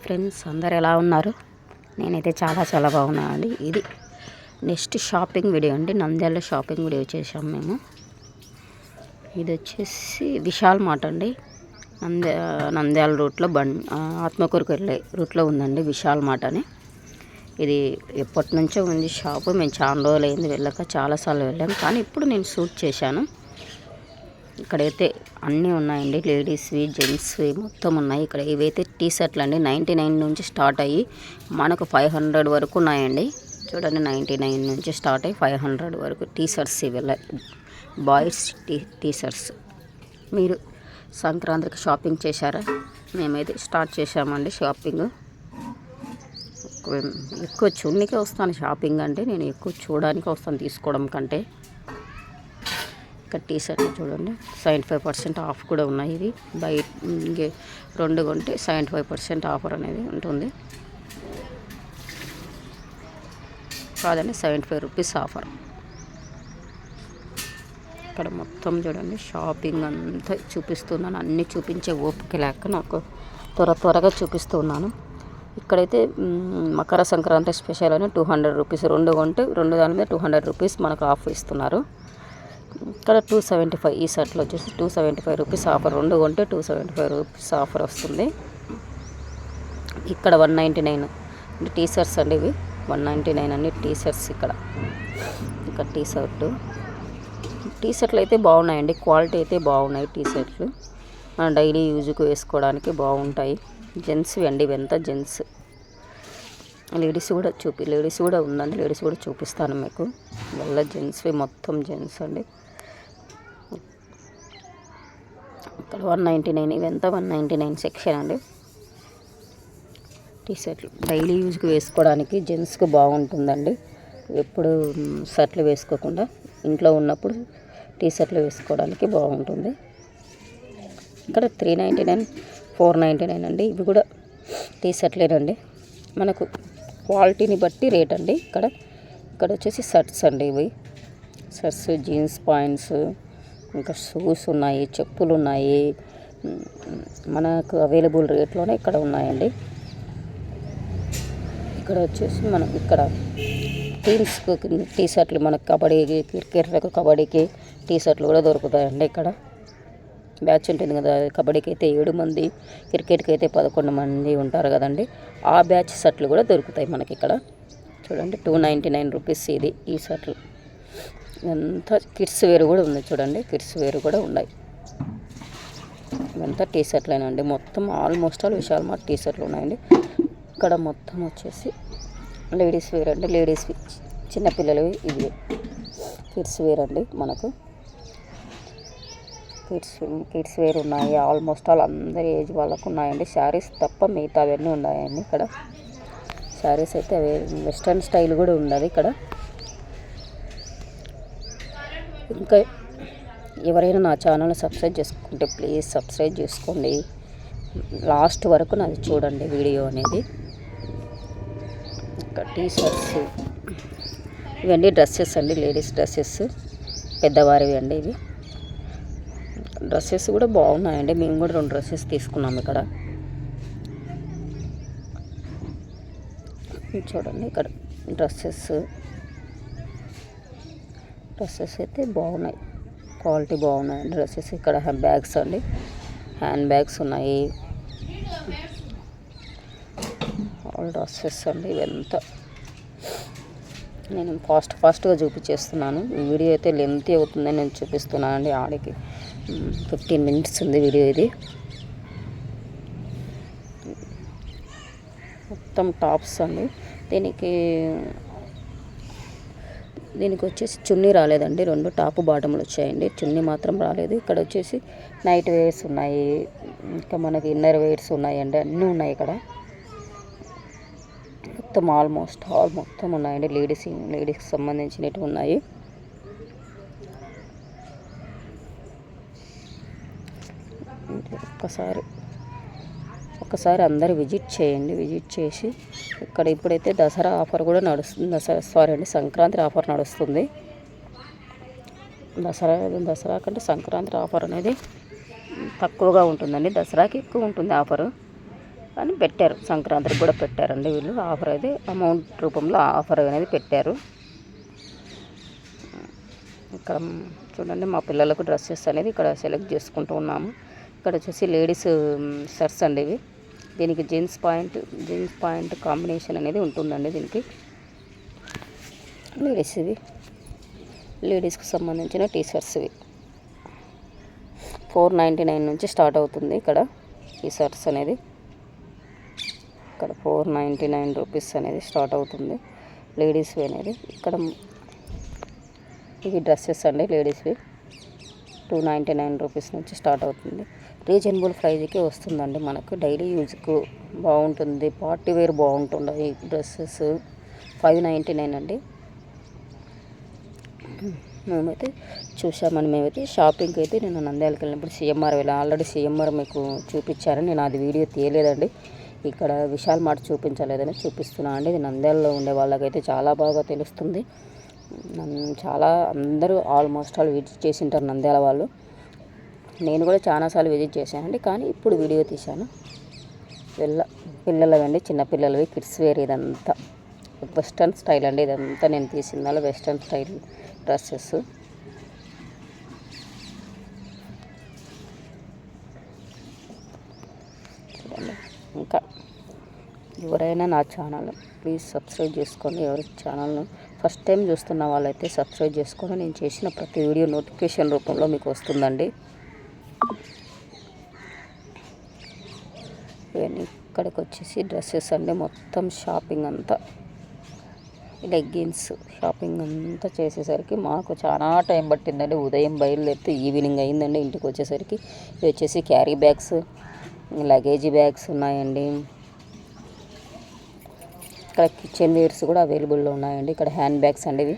Hi friends, అందరు ఎలా ఉన్నారు? నేనైతే చాలా బాగున్నానండి. ఇది నెక్స్ట్ షాపింగ్ వీడియో అండి. నంద్యాల షాపింగ్ వీడియో చేసాం మేము. ఇది వచ్చేసి విశాల్ మార్ట్ అండి. నంద్యాల రూట్లో ఆత్మకూరుకు వెళ్ళే రూట్లో ఉందండి విశాల్ మార్ట్ అని. ఇది ఎప్పటి నుంచో ఉంది షాపు. మేము చాలా రోజులు అయింది వెళ్ళక, చాలాసార్లు వెళ్ళాము. కానీ ఇప్పుడు నేను షూట్ చేశాను. ఇక్కడైతే అన్నీ ఉన్నాయండి, లేడీస్వి జెంట్స్వి మొత్తం ఉన్నాయి. ఇక్కడ ఇవైతే టీ షర్ట్లు అండి. 99 నుంచి స్టార్ట్ అయ్యి మనకు 500 వరకు ఉన్నాయండి. చూడండి, 99 నుంచి స్టార్ట్ అయ్యి 500 వరకు టీ షర్ట్స్ ఇవి బాయ్స్ టీ షర్ట్స్. మీరు సంక్రాంతికి షాపింగ్ చేశారా? మేమైతే స్టార్ట్ చేశామండి షాపింగ్. ఎక్కువ చున్నీకే వస్తాను షాపింగ్ అంటే. నేను ఎక్కువ చూడడానికి వస్తాను తీసుకోవడం కంటే. ఇక్కడ టీ షర్ట్లు చూడండి, 75% ఆఫ్ కూడా ఉన్నాయి. ఇది బయట 2 కొంటే 75% ఆఫర్ అనేది ఉంటుంది. కాదండి, 75 రూపీస్ ఆఫర్. ఇక్కడ మొత్తం చూడండి షాపింగ్ అంతా చూపిస్తున్నాను. అన్నీ చూపించే ఓపిక లేక నాకు త్వరగా చూపిస్తున్నాను. ఇక్కడైతే మకర సంక్రాంతి స్పెషల్ అని 200 రూపీస్, 2 కొంటే 2 దాని మీద 200 రూపీస్ మనకు ఆఫ్ ఇస్తున్నారు. ఇక్కడ 275, ఈ షర్ట్లో వచ్చేసి 275 రూపీస్ ఆఫర్. 2 కొంటే 275 రూపీస్ ఆఫర్ వస్తుంది. ఇక్కడ 199 అంటే టీ షర్ట్స్ అండి. ఇవి 199 అన్ని టీ షర్ట్స్. ఇక్కడ టీ షర్ట్లు అయితే బాగున్నాయండి, క్వాలిటీ అయితే బాగున్నాయి. టీ షర్ట్లు మన డైలీ యూజ్కి వేసుకోవడానికి బాగుంటాయి. జెంట్స్వి అండి, ఇవంతా జెంట్స్. లేడీస్ కూడా ఉందండి. లేడీస్ కూడా చూపిస్తాను మీకు. వల్ల జెంట్స్వి మొత్తం జెంట్స్ అండి. ఇక్కడ 199, ఇవంతా 199 సెక్షన్ అండి. టీ షర్ట్లు డైలీ యూజ్కి వేసుకోవడానికి జెంట్స్కి బాగుంటుందండి. ఎప్పుడు షర్ట్లు వేసుకోకుండా ఇంట్లో ఉన్నప్పుడు టీ షర్ట్లు వేసుకోవడానికి బాగుంటుంది. ఇక్కడ 399, 499 అండి. ఇవి కూడా టీ షర్ట్లేనండి. మనకు క్వాలిటీని బట్టి రేట్ అండి. ఇక్కడ వచ్చేసి షర్ట్స్ అండి. ఇవి షర్ట్స్, జీన్స్ పాయింట్స్, ఇంకా షూస్ ఉన్నాయి, చెప్పులు ఉన్నాయి. మనకు అవైలబుల్ రేట్లోనే ఇక్కడ ఉన్నాయండి. ఇక్కడ వచ్చేసి మనం ఇక్కడ టీమ్స్కి టీ షర్ట్లు, మనకు కబడ్డీకి, క్రికెట్లకు కబడ్డీకి టీ షర్ట్లు కూడా దొరుకుతాయండి. ఇక్కడ బ్యాచ్ ఉంటుంది కదా, కబడ్డీకి అయితే 7 మంది, క్రికెట్కి అయితే 11 మంది ఉంటారు కదండి. ఆ బ్యాచ్ షర్ట్లు కూడా దొరుకుతాయి మనకి ఇక్కడ. చూడండి, 299 రూపీస్ ఇది. ఈ షర్ట్లు ఇదంతా కిడ్స్ వేర్ కూడా ఉంది. చూడండి, కిడ్స్ వేర్ కూడా ఉన్నాయి. ఇదంతా టీ షర్ట్లేనండి. మొత్తం almost all Vishal Mart T షర్ట్లు ఉన్నాయండి. ఇక్కడ మొత్తం వచ్చేసి లేడీస్ వేర్ అండి. లేడీస్ చిన్నపిల్లలవి ఇవి కిడ్స్ వేర్ అండి. మనకు కిడ్స్ వేర్ ఉన్నాయి. ఆల్మోస్ట్ ఆల్ అందరి ఏజ్ వాళ్ళకు ఉన్నాయండి. శారీస్ తప్ప మిగతా అవన్నీ ఉన్నాయండి. ఇక్కడ శారీస్ అయితే అవే వెస్ట్రన్ స్టైల్ కూడా ఉన్నది ఇక్కడ. ఇంకా ఎవరైనా నా ఛానల్ని సబ్స్క్రైబ్ చేసుకుంటే ప్లీజ్ సబ్స్క్రైబ్ చేసుకోండి. లాస్ట్ వరకు నాది చూడండి వీడియో అనేది. ఇంకా టీ షర్ట్స్ ఇవన్నీ డ్రెస్సెస్ అండి. లేడీస్ డ్రెస్సెస్ పెద్దవారివి అండి. ఇవి డ్రెస్సెస్ కూడా బాగున్నాయండి. మేము కూడా 2 డ్రెస్సెస్ తీసుకున్నాము ఇక్కడ. చూడండి, ఇక్కడ డ్రెస్సెస్ అయితే బాగున్నాయి, క్వాలిటీ బాగున్నాయి డ్రెస్సెస్. ఇక్కడ బ్యాగ్స్ అండి, హ్యాండ్ బ్యాగ్స్ ఉన్నాయి. ఆల్ డ్రెస్సెస్ అండి. ఇవంతా నేను ఫాస్ట్గా చూపించేస్తున్నాను. వీడియో అయితే లెంతీ అవుతుందని నేను చూపిస్తున్నాను అండి. ఆడికి 15 మినిట్స్ ఉంది వీడియో ఇది. మొత్తం టాప్స్ అండి. దీనికి వచ్చేసి చున్నీ రాలేదండి. 2 టాప్ బాటములు వచ్చాయండి, చున్నీ మాత్రం రాలేదు. ఇక్కడ వచ్చేసి నైట్ వేర్స్ ఉన్నాయి, ఇంకా మనకి ఇన్నర్ వేర్స్ ఉన్నాయండి. అన్నీ ఉన్నాయి ఇక్కడ. మొత్తం ఆల్మోస్ట్ ఆల్ మొత్తం ఉన్నాయండి. లేడీస్కి సంబంధించినవి ఉన్నాయి. ఒకసారి అందరు విజిట్ చేయండి. విజిట్ చేసి ఇక్కడ ఇప్పుడైతే దసరా ఆఫర్ కూడా నడుస్తుంది. సంక్రాంతి ఆఫర్ నడుస్తుంది. దసరా కంటే సంక్రాంతి ఆఫర్ అనేది తక్కువగా ఉంటుందండి. దసరాకి ఎక్కువ ఉంటుంది ఆఫరు. కానీ పెట్టారు, సంక్రాంతికి కూడా పెట్టారండి వీళ్ళు ఆఫర్. అయితే అమౌంట్ రూపంలో ఆఫర్ అనేది పెట్టారు. ఇక్కడ చూడండి మా పిల్లలకు డ్రెస్సెస్ అనేది ఇక్కడ సెలెక్ట్ చేసుకుంటూ ఉన్నాము. ఇక్కడ వచ్చేసి లేడీస్ షర్ట్స్ అండి ఇవి. దీనికి జీన్స్ పాయింట్ కాంబినేషన్ అనేది ఉంటుందండి దీనికి. లేడీస్కి సంబంధించిన టీ షర్ట్స్ ఇవి 499 నుంచి స్టార్ట్ అవుతుంది ఇక్కడ ఈ షర్ట్స్ అనేది. ఇక్కడ 499 రూపీస్ అనేది స్టార్ట్ అవుతుంది లేడీస్వి అనేది. ఇక్కడ ఇవి డ్రెస్సెస్ అండి లేడీస్వి 299 రూపీస్ నుంచి స్టార్ట్ అవుతుంది. రీజనబుల్ ప్రైజ్కి వస్తుందండి, మనకు డైలీ యూజ్కు బాగుంటుంది, పార్టీ వేర్ బాగుంటుంది. ఈ డ్రెస్సెస్ 599 అండి. మేమైతే మేమైతే షాపింగ్కి అయితే నేను నంద్యాలకు వెళ్ళినప్పుడు సిఎంఆర్ వెళ్ళాను. ఆల్రెడీ సిఎంఆర్ మీకు చూపించాను, నేను అది వీడియో తీయలేదండి. ఇక్కడ విశాల్ మార్ట్ చూపించలేదని చూపిస్తున్నాను అండి. ఇది నంద్యాలలో ఉండే వాళ్ళకైతే చాలా బాగా తెలుస్తుంది. అందరూ ఆల్మోస్ట్ ఆల్ విజిట్ చేసి ఉంటారు నంద్యాల వాళ్ళు. నేను కూడా చాలాసార్లు విజిట్ చేశానండి, కానీ ఇప్పుడు వీడియో తీశాను. పిల్లలవండి, చిన్నపిల్లలవి కిడ్స్ వేర్. ఇదంతా వెస్ట్రన్ స్టైల్ అండి, ఇదంతా నేను తీసిందాలో వెస్ట్రన్ స్టైల్ డ్రెస్సెస్. ఇంకా ఎవరైనా నా ఛానల్ ప్లీజ్ సబ్స్క్రైబ్ చేసుకోండి. ఎవరి ఛానల్ను ఫస్ట్ టైం చూస్తున్న వాళ్ళైతే సబ్స్క్రైబ్ చేసుకొని నేను చేసిన ప్రతి వీడియో నోటిఫికేషన్ రూపంలో మీకు వస్తుందండి. ఇవన్నీ ఇక్కడికి వచ్చేసి డ్రెస్సెస్ అండి. మొత్తం షాపింగ్ అంతా లెగ్గిన్స్ షాపింగ్ అంతా చేసేసరికి మాకు చాలా టైం పట్టిందండి. ఉదయం బయలుదేరితే ఈవినింగ్ అయిందండి ఇంటికి వచ్చేసరికి. ఇవి వచ్చేసి క్యారీ బ్యాగ్స్, లగేజీ బ్యాగ్స్ ఉన్నాయండి. ఇక్కడ కిచెన్ వేర్స్ కూడా అవైలబుల్లో ఉన్నాయండి. ఇక్కడ హ్యాండ్ బ్యాగ్స్ అండి, ఇవి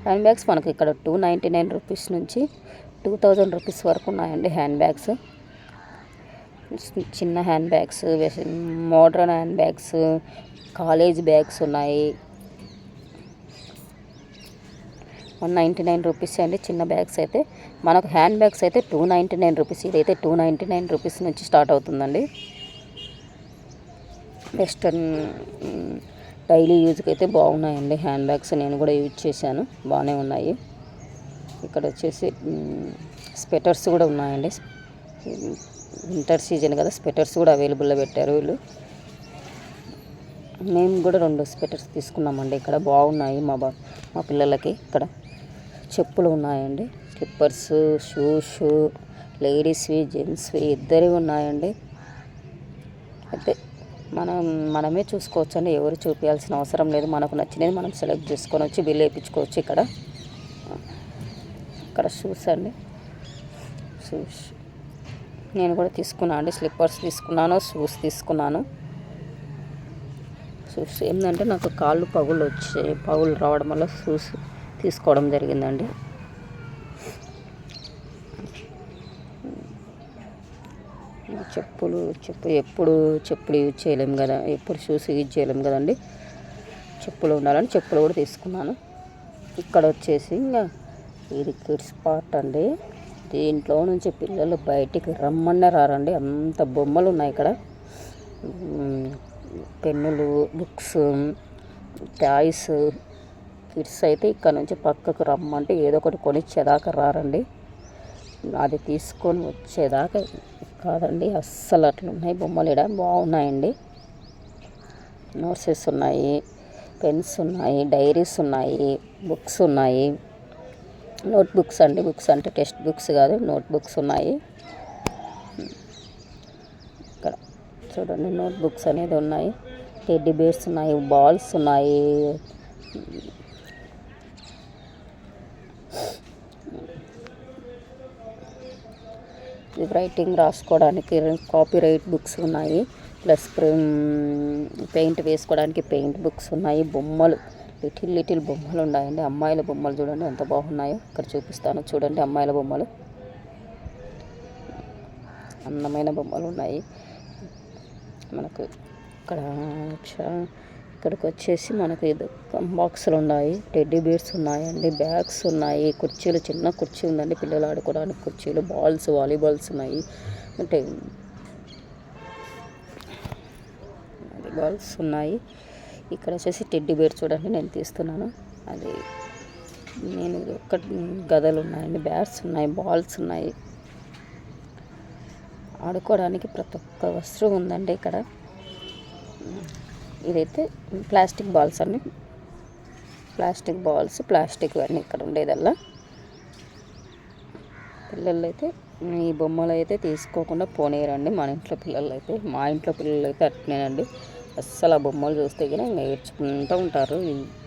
హ్యాండ్ బ్యాగ్స్ మనకు ఇక్కడ 299 రూపీస్ నుంచి 2000 రూపీస్ వరకు ఉన్నాయండి హ్యాండ్ బ్యాగ్స్. చిన్న hand bags, modern hand bags, college bags ఉన్నాయి. 199 రూపీస్ అండి చిన్న బ్యాగ్స్ అయితే. మనకు హ్యాండ్ బ్యాగ్స్ అయితే 299 రూపీస్. ఇదైతే 299 రూపీస్ నుంచి స్టార్ట్ అవుతుందండి. వెస్టర్న్ డైలీ యూజ్కి అయితే బాగున్నాయండి హ్యాండ్ బ్యాగ్స్. నేను కూడా యూజ్ చేశాను, బాగానే ఉన్నాయి. ఇక్కడ వచ్చేసి స్వెటర్స్ కూడా ఉన్నాయండి. వింటర్ సీజన్ కదా, స్వెటర్స్ కూడా అవైలబుల్లో పెట్టారు వీళ్ళు. మేము కూడా 2 స్వెటర్స్ తీసుకున్నామండి. ఇక్కడ బాగున్నాయి మా పిల్లలకి. ఇక్కడ చెప్పులు ఉన్నాయండి, స్లిప్పర్స్, షూస్, లేడీస్వి, జెంట్స్వి ఇద్దరివి ఉన్నాయండి. అయితే మనమే చూసుకోవచ్చు అండి, ఎవరు చూపించాల్సిన అవసరం లేదు. మనకు నచ్చినది మనం సెలెక్ట్ చేసుకొని వచ్చి బిల్ వేయించుకోవచ్చు. ఇక్కడ షూస్ అండి, షూస్ నేను కూడా తీసుకున్నాను అండి. స్లిప్పర్స్ తీసుకున్నాను, షూస్ తీసుకున్నాను. షూస్ ఏంటంటే నాకు కాళ్ళు పగులు రావడం వల్ల షూస్ తీసుకోవడం జరిగిందండి. ఎప్పుడు యూజ్ చేయలేము కదా, ఎప్పుడు షూస్ యూజ్ చేయలేము కదండి. చెప్పులు ఉండాలని చెప్పులు కూడా తీసుకున్నాను. ఇక్కడ వచ్చేసి ఇంకా ఇది కిడ్స్ పార్ట్ అండి. దీంట్లో నుంచి పిల్లలు బయటికి రమ్మన్నా రారండి, అంత బొమ్మలు ఉన్నాయి ఇక్కడ. పెన్నులు, బుక్స్, టాయ్స్. కిడ్స్ అయితే ఇక్కడ నుంచి పక్కకు రమ్మంటే ఏదో ఒకటి కొనిచ్చేదాకా రారండి. అది తీసుకొని వచ్చేదాకా కాదండి, అస్సలు అట్లా ఉన్నాయి బొమ్మలు. ఇక్కడ బాగున్నాయండి. నోట్సెస్ ఉన్నాయి, పెన్స్ ఉన్నాయి, డైరీస్ ఉన్నాయి, బుక్స్ ఉన్నాయి. నోట్బుక్స్ అండి, బుక్స్ అంటే టెక్స్ట్ బుక్స్ కాదు, నోట్బుక్స్ ఉన్నాయి. ఇక్కడ చూడండి నోట్బుక్స్ అనేది ఉన్నాయి, టెడ్డీ బేర్స్ ఉన్నాయి, బాల్స్ ఉన్నాయి. రైటింగ్ రాసుకోవడానికి కాపీ రైట్ బుక్స్ ఉన్నాయి. ప్లస్ పెయింట్ వేసుకోవడానికి పెయింట్ బుక్స్ ఉన్నాయి. బొమ్మలు లిటిల్ బొమ్మలు ఉన్నాయండి. అమ్మాయిల బొమ్మలు చూడండి ఎంత బాగున్నాయో. ఇక్కడ చూపిస్తాను చూడండి, అమ్మాయిల బొమ్మలు, అందమైన బొమ్మలు ఉన్నాయి మనకు. ఇక్కడ ఇక్కడికి వచ్చేసి మనకు ఇది బాక్సులు ఉన్నాయి, టెడ్డీ బేర్స్ ఉన్నాయండి, బ్యాగ్స్ ఉన్నాయి, కుర్చీలు, చిన్న కుర్చీ ఉందండి పిల్లలు ఆడుకోవడానికి, కుర్చీలు, బాల్స్, వాలీబాల్స్ ఉన్నాయి, అంటే బాల్స్ ఉన్నాయి. ఇక్కడ వచ్చేసి టెడ్డీ బేర్ చూడండి నేను తీస్తున్నాను, అది నేను ఒక్క గదలు ఉన్నాయండి, బ్యాట్స్ ఉన్నాయి, బాల్స్ ఉన్నాయి, ఆడుకోవడానికి ప్రతి ఒక్క వస్తువు ఉందండి ఇక్కడ. ఇదైతే ప్లాస్టిక్ బాల్స్ అన్ని, ప్లాస్టిక్ బాల్స్, ప్లాస్టిక్ అన్నీ ఇక్కడ ఉండేదల్లా. పిల్లలు అయితే ఈ బొమ్మలు అయితే తీసుకోకుండా పోనీయరండి మన ఇంట్లో పిల్లలు అయితే. మా ఇంట్లో పిల్లలు అయితే అట్నేనండి, అస్సలు ఆ బొమ్మలు చూస్తే కానీ నేర్చుకుంటూ ఉంటారు,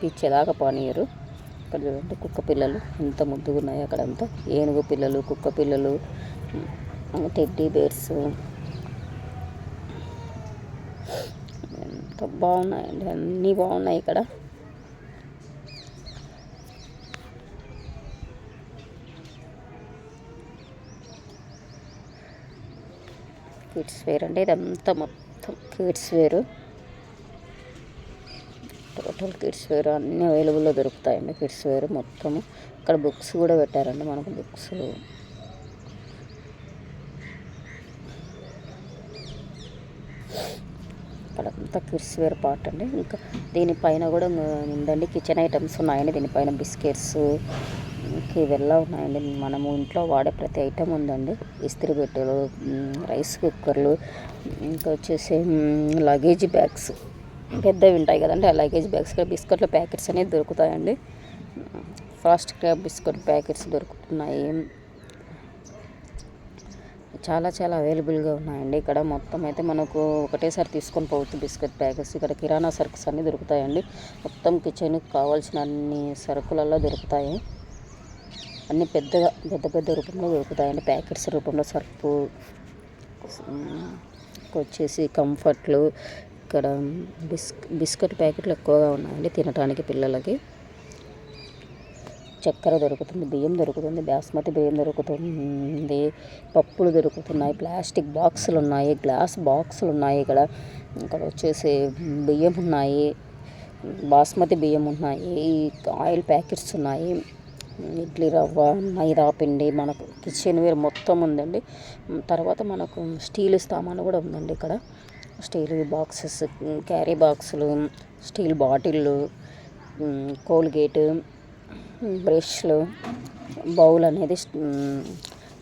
ఇచ్చేదాకా పోనీయరు. ఇక్కడ చూడండి కుక్క పిల్లలు ఎంత ముద్దుగా ఉన్నాయి, అక్కడంతా ఏనుగు పిల్లలు, కుక్క పిల్లలు, టెడ్డీ బేర్స్ ఎంత బాగున్నాయండి, అన్నీ బాగున్నాయి ఇక్కడ. కిడ్స్ వేర్ అండి, ఇదంతా మొత్తం కిడ్స్ వేరు, టోటల్ కిడ్స్ వేర్ అన్నీ అవైలబుల్లో దొరుకుతాయండి. కిడ్స్ వేర్ మొత్తము. ఇక్కడ బుక్స్ కూడా పెట్టారండి మనకు, బుక్స్ అక్కడంతా కిడ్స్ వేర్ పార్ట్ అండి. ఇంకా దీనిపైన కూడా ఉందండి కిచెన్ ఐటమ్స్ ఉన్నాయండి, దీనిపైన బిస్కెట్స్ ఇవెల్లా ఉన్నాయండి. మనము ఇంట్లో వాడే ప్రతి ఐటమ్ ఉందండి, ఇస్త్రీ పెట్టెలు, రైస్ కుక్కర్లు, ఇంకా వచ్చేసి లగేజ్ బ్యాగ్స్ పెద్దవి ఉంటాయి కదండి, ఆ లగేజ్ బ్యాగ్స్, ఇక్కడ బిస్కెట్ల ప్యాకెట్స్ అనేది దొరుకుతాయండి, ఫాస్ట్ క్రాబ్ బిస్కెట్ ప్యాకెట్స్ దొరుకుతున్నాయి, చాలా చాలా అవైలబుల్గా ఉన్నాయండి ఇక్కడ. మొత్తం అయితే మనకు ఒకటేసారి తీసుకొని పోవచ్చు బిస్కెట్ ప్యాకెట్స్. ఇక్కడ కిరాణా సరుకుస్ అన్నీ దొరుకుతాయండి, మొత్తం కిచెన్కి కావాల్సిన అన్ని సరుకులలో దొరుకుతాయి, అన్నీ పెద్ద పెద్ద రూపంలో దొరుకుతాయండి, ప్యాకెట్స్ రూపంలో. సర్పు వచ్చేసి కంఫర్ట్లు, ఇక్కడ బిస్కెట్ ప్యాకెట్లు ఎక్కువగా ఉన్నాయండి తినడానికి పిల్లలకి. చక్కెర దొరుకుతుంది, బియ్యం దొరుకుతుంది, బాస్మతి బియ్యం దొరుకుతుంది, పప్పులు దొరుకుతున్నాయి, ప్లాస్టిక్ బాక్సులు ఉన్నాయి, గ్లాస్ బాక్సులు ఉన్నాయి. ఇక్కడ వచ్చేసి బియ్యం ఉన్నాయి, బాస్మతి బియ్యం ఉన్నాయి, ఆయిల్ ప్యాకెట్స్ ఉన్నాయి, ఇడ్లీ రవ్వ, మైదా పిండి, మనకు కిచెన్ వేర్ మొత్తం ఉందండి. తర్వాత మనకు స్టీల్ సామాను కూడా ఉందండి ఇక్కడ, స్టీల్ బాక్సెస్, క్యారీ బాక్సులు, స్టీల్ బాటిళ్ళు, కోల్గేట్, బ్రష్లు, బౌల్ అనేది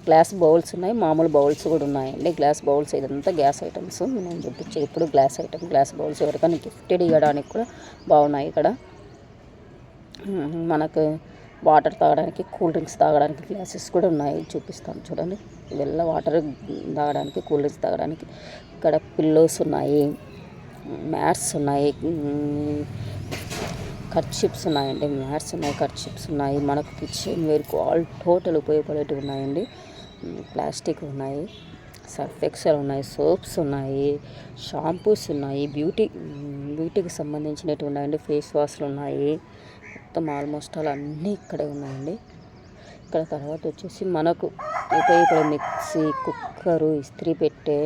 గ్లాస్ బౌల్స్ ఉన్నాయి, మామూలు బౌల్స్ కూడా ఉన్నాయండి. గ్లాస్ బౌల్స్ ఇదంతా గ్యాస్ ఐటమ్స్ నేను చూపించే ఇప్పుడు గ్లాస్ ఐటమ్, గ్లాస్ బౌల్స్ ఎవరికైనా గిఫ్టెడ్ ఇవ్వడానికి కూడా బాగున్నాయి ఇక్కడ. మనకు వాటర్ తాగడానికి, కూల్ డ్రింక్స్ తాగడానికి గ్లాసెస్ కూడా ఉన్నాయి, చూపిస్తాను చూడండి. ఇవెల్లా వాటర్ తాగడానికి, కూల్ డ్రింక్స్ తాగడానికి. ఇక్కడ పిల్లోస్ ఉన్నాయి, మ్యాట్స్ ఉన్నాయి, కర్చిప్స్ ఉన్నాయండి, మ్యాట్స్ ఉన్నాయి, కర్చిప్స్ ఉన్నాయి, మనకు కిచెన్ వేర్ టోటల్ ఉపయోగపడేటివి ఉన్నాయండి. ప్లాస్టిక్ ఉన్నాయి, సర్ఫ్ ఎక్సెల్ ఉన్నాయి, సోప్స్ ఉన్నాయి, షాంపూస్ ఉన్నాయి, బ్యూటీకి సంబంధించినవి ఉన్నాయండి, ఫేస్ వాష్లు ఉన్నాయి, మొత్తం ఆల్మోస్ట్ ఆల్ అన్నీ ఇక్కడే ఉన్నాయండి. ఇక్కడ తర్వాత వచ్చేసి మనకు ఇక్కడ మిక్సీ, కుక్కరు, ఇస్త్రీ పెట్టే,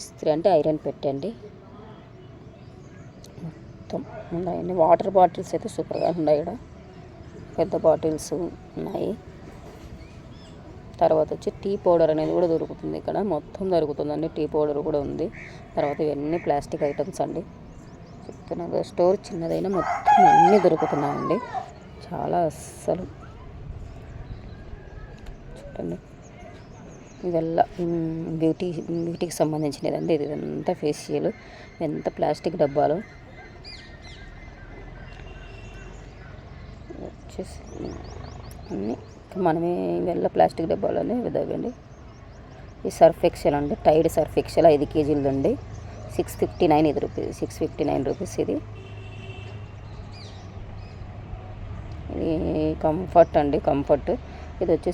ఇస్త్రీ అంటే ఐరన్ పెట్టండి, మొత్తం ఉన్నాయండి. వాటర్ బాటిల్స్ అయితే సూపర్గా ఉన్నాయి, ఇక్కడ పెద్ద బాటిల్స్ ఉన్నాయి. తర్వాత వచ్చి టీ పౌడర్ అనేది కూడా దొరుకుతుంది, ఇక్కడ మొత్తం దొరుకుతుందండి, టీ పౌడర్ కూడా ఉంది. తర్వాత ఇవన్నీ ప్లాస్టిక్ ఐటమ్స్ అండి, చెప్తున్నా స్టోర్ చిన్నదైనా మొత్తం అన్నీ దొరుకుతున్నాయండి, చాలా అస్సలు చూడండి. ఇవెల్లా బ్యూటీకి సంబంధించినదండి, ఇదంతా ఫేషియల్, ఎంత ప్లాస్టిక్ డబ్బాలు వచ్చేసి అన్నీ మనమే ఇవెల్లా ప్లాస్టిక్ డబ్బాలోనే విధండి. ఈ సర్ఫ్ ఎక్సెల్ అండి, టైడ్ సర్ఫ్ ఎక్సెల్ 5 కేజీలు అండి, 659 ఇది రూపీస్, 659 రూపీస్. ఇది కంఫర్ట్ అండి, కంఫర్ట్ ఇది వచ్చేసి